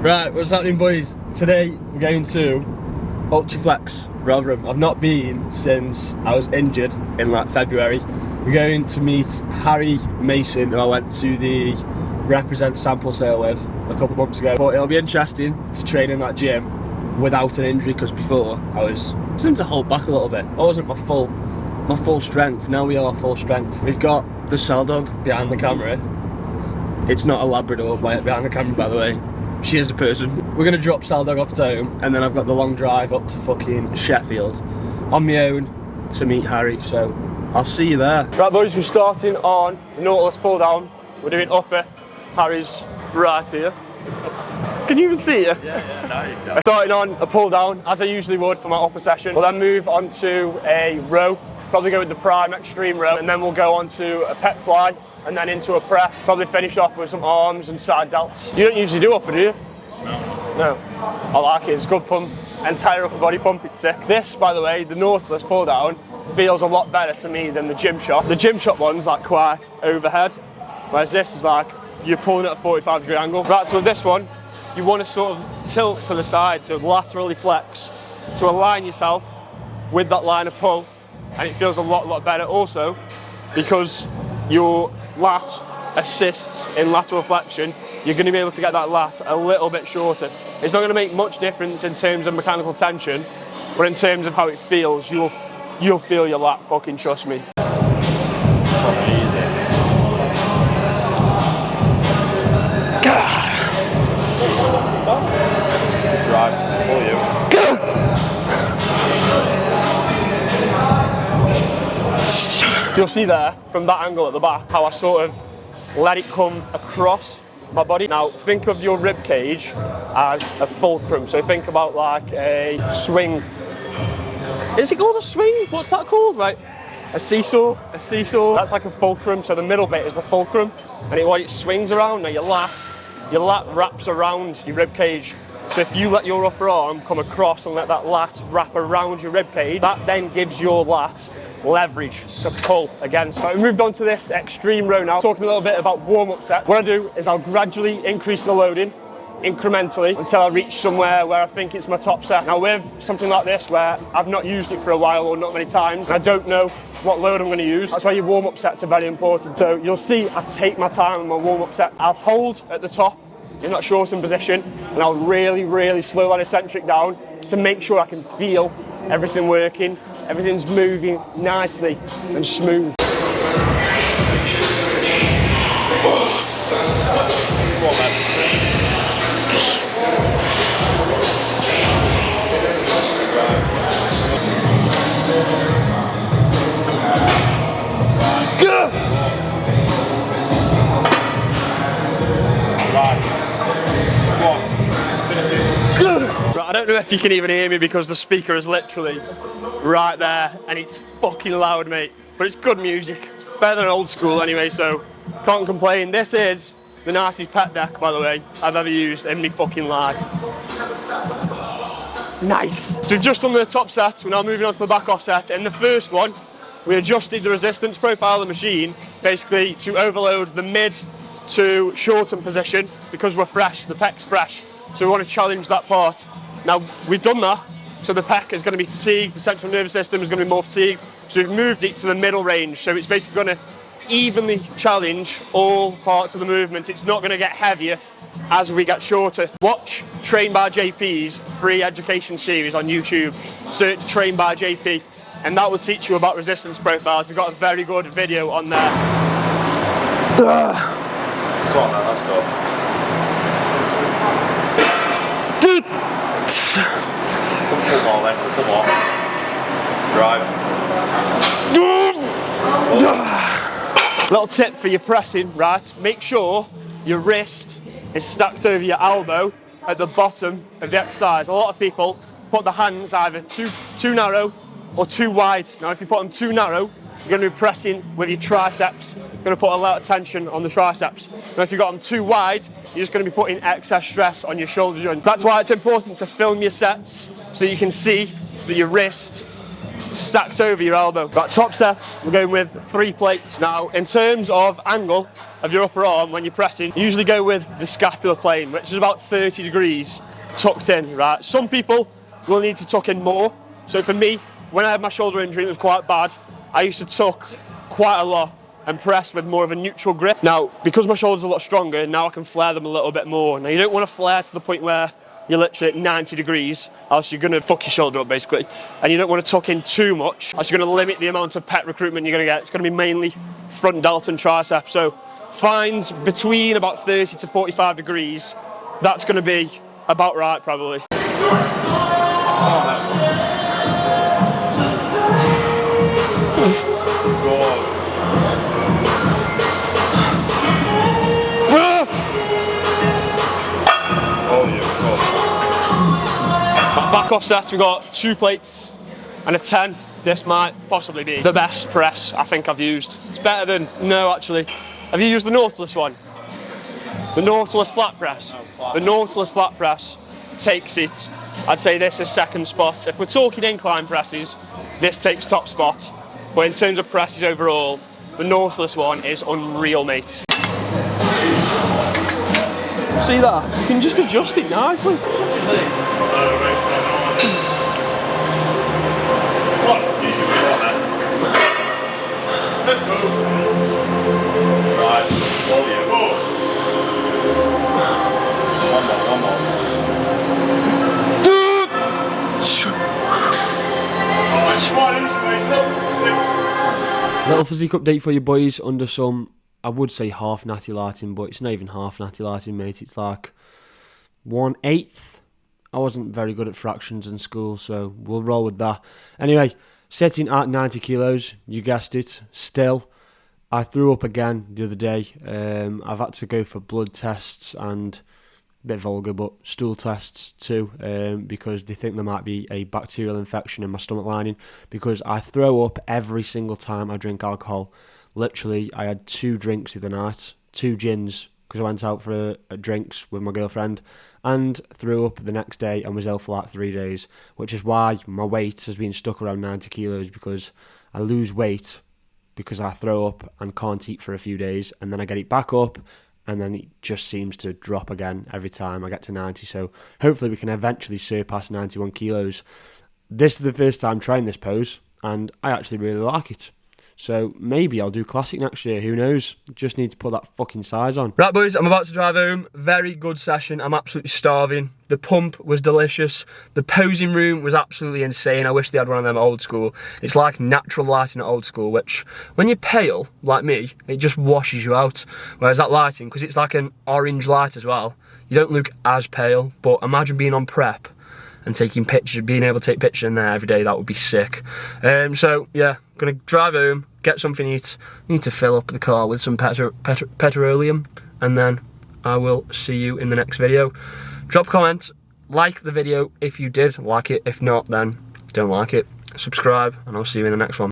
Right, what's happening, boys? Today we're going to Ultraflex Rotherham. I've not been since I was injured in like February. We're going to meet Harry Mason, who I went to the Represent sample sale with a couple months ago. But it'll be interesting to train in that gym without an injury, because before I was starting to hold back a little bit. I wasn't my full strength. Now we are full strength. We've got the cell dog behind the camera. It's not a Labrador behind the camera, by the way. She is a person. We're gonna drop Sal Dog off at home, and then I've got the long drive up to fucking Sheffield on my own to meet Harry, so I'll see you there. Right, boys, we're starting on the Nautilus pull down. We're doing upper. Harry's right here. Can you even see it? Yeah, now you can. Starting on a pull down, as I usually would for my upper session. We'll then move on to a row. Probably go with the prime extreme row, and then we'll go on to a pec fly, and then into a press. Probably finish off with some arms and side delts. You don't usually do upper, do you? No. I like it, it's good pump. Entire upper body pump, it's sick. This, by the way, the Nautilus pull down, feels a lot better to me than the gym shot. The gym shot one's like quite overhead, whereas this is like, you're pulling at a 45-degree angle. Right, so with this one, you want to sort of tilt to the side, so laterally flex, to align yourself with that line of pull. And it feels a lot better also because your lat assists in lateral flexion. You're going to be able to get that lat a little bit shorter. It's not going to make much difference in terms of mechanical tension, but in terms of how it feels, you'll feel your lat, fucking trust me. Drive, pull you. You'll see there, from that angle at the back, how I sort of let it come across my body. Now, think of your rib cage as a fulcrum. So think about like a swing. Is it called a swing? What's that called? Right, a seesaw. A seesaw. That's like a fulcrum. So the middle bit is the fulcrum, and what it swings around. Now your lat wraps around your rib cage. So if you let your upper arm come across and let that lat wrap around your rib cage, that then gives your lat leverage to pull against. So we moved on to this extreme row now, talking a little bit about warm-up set. What I do is I'll gradually increase the loading incrementally until I reach somewhere where I think it's my top set. Now with something like this where I've not used it for a while or not many times, and I don't know what load I'm going to use, that's why your warm-up sets are very important. So you'll see I take my time on my warm-up set. I'll hold at the top in that shortened position, and I'll really slow that eccentric down to make sure I can feel everything working, everything's moving nicely and smooth. I don't know if you can even hear me because the speaker is literally right there and it's fucking loud, mate. But it's good music. Better than old school anyway, so can't complain. This is the nicest pet deck, by the way, I've ever used in my fucking life. Nice. So we've just done the top set, we're now moving on to the back off set. In the first one, we adjusted the resistance profile of the machine, basically to overload the mid to shorten position because we're fresh, the pec's fresh. So we want to challenge that part. Now, we've done that, so the pec is going to be fatigued, the central nervous system is going to be more fatigued, so we've moved it to the middle range, so it's basically going to evenly challenge all parts of the movement. It's not going to get heavier as we get shorter. Watch Train by JP's free education series on YouTube, search Train by JP, and that will teach you about resistance profiles. He's got a very good video on there. Come on now, let's go. Come on then, come on. Drive. Little tip for your pressing, right? Make sure your wrist is stacked over your elbow at the bottom of the exercise. A lot of people put the hands either too narrow or too wide. Now, if you put them too narrow, you're going to be pressing with your triceps. You're going to put a lot of tension on the triceps. Now, if you've got them too wide, you're just going to be putting excess stress on your shoulder joints. That's why it's important to film your sets so you can see that your wrist stacked over your elbow. Right, top set, we're going with 3 plates. Now, in terms of angle, of your upper arm when you're pressing, you usually go with the scapular plane, which is about 30 degrees tucked in, right? Some people will need to tuck in more. So for me, when I had my shoulder injury, it was quite bad. I used to tuck quite a lot and press with more of a neutral grip. Now, because my shoulder's a lot stronger, now I can flare them a little bit more. Now, you don't want to flare to the point where you're literally at 90 degrees, else you're going to fuck your shoulder up, basically. And you don't want to tuck in too much, else you're going to limit the amount of pec recruitment you're going to get. It's going to be mainly front delt and tricep. So find between about 30 to 45 degrees. That's going to be about right, probably. Back off set, we've got 2 plates and a 10. This might possibly be the best press I think I've used. It's better than, no actually. Have you used the Nautilus one? The Nautilus flat press. The Nautilus flat press takes it. I'd say this is second spot. If we're talking incline presses, this takes top spot. But in terms of presses overall, the Nautilus one is unreal, mate. See that? You can just adjust it nicely. Let's go. Right, all you. One more. Little physique update for you boys under some, I would say half natty lighting, but it's not even half natty lighting, mate. It's like 1/8. I wasn't very good at fractions in school, so we'll roll with that. Anyway, sitting at 90 kilos, you guessed it, still. I threw up again the other day. I've had to go for blood tests and, a bit vulgar, but stool tests too, because they think there might be a bacterial infection in my stomach lining, because I throw up every single time I drink alcohol. Literally, I had 2 drinks the other night, 2 gins, because I went out for drinks with my girlfriend, and threw up the next day and was ill for like 3 days, which is why my weight has been stuck around 90 kilos, because I lose weight because I throw up and can't eat for a few days, and then I get it back up, and then it just seems to drop again every time I get to 90. So hopefully we can eventually surpass 91 kilos. This is the first time trying this pose, and I actually really like it. So maybe I'll do classic next year, who knows? Just need to put that fucking size on. Right boys, I'm about to drive home. Very good session, I'm absolutely starving. The pump was delicious. The posing room was absolutely insane. I wish they had one of them old school. It's like natural lighting at old school, which when you're pale, like me, it just washes you out. Whereas that lighting, because it's like an orange light as well, you don't look as pale, but imagine being on prep and taking pictures, being able to take pictures in there every day, that would be sick. So yeah, gonna drive home, get something to eat. Need to fill up the car with some petroleum, and then I will see you in the next video. Drop a comment, like the video if you did like it. If not, then don't like it. Subscribe, and I'll see you in the next one.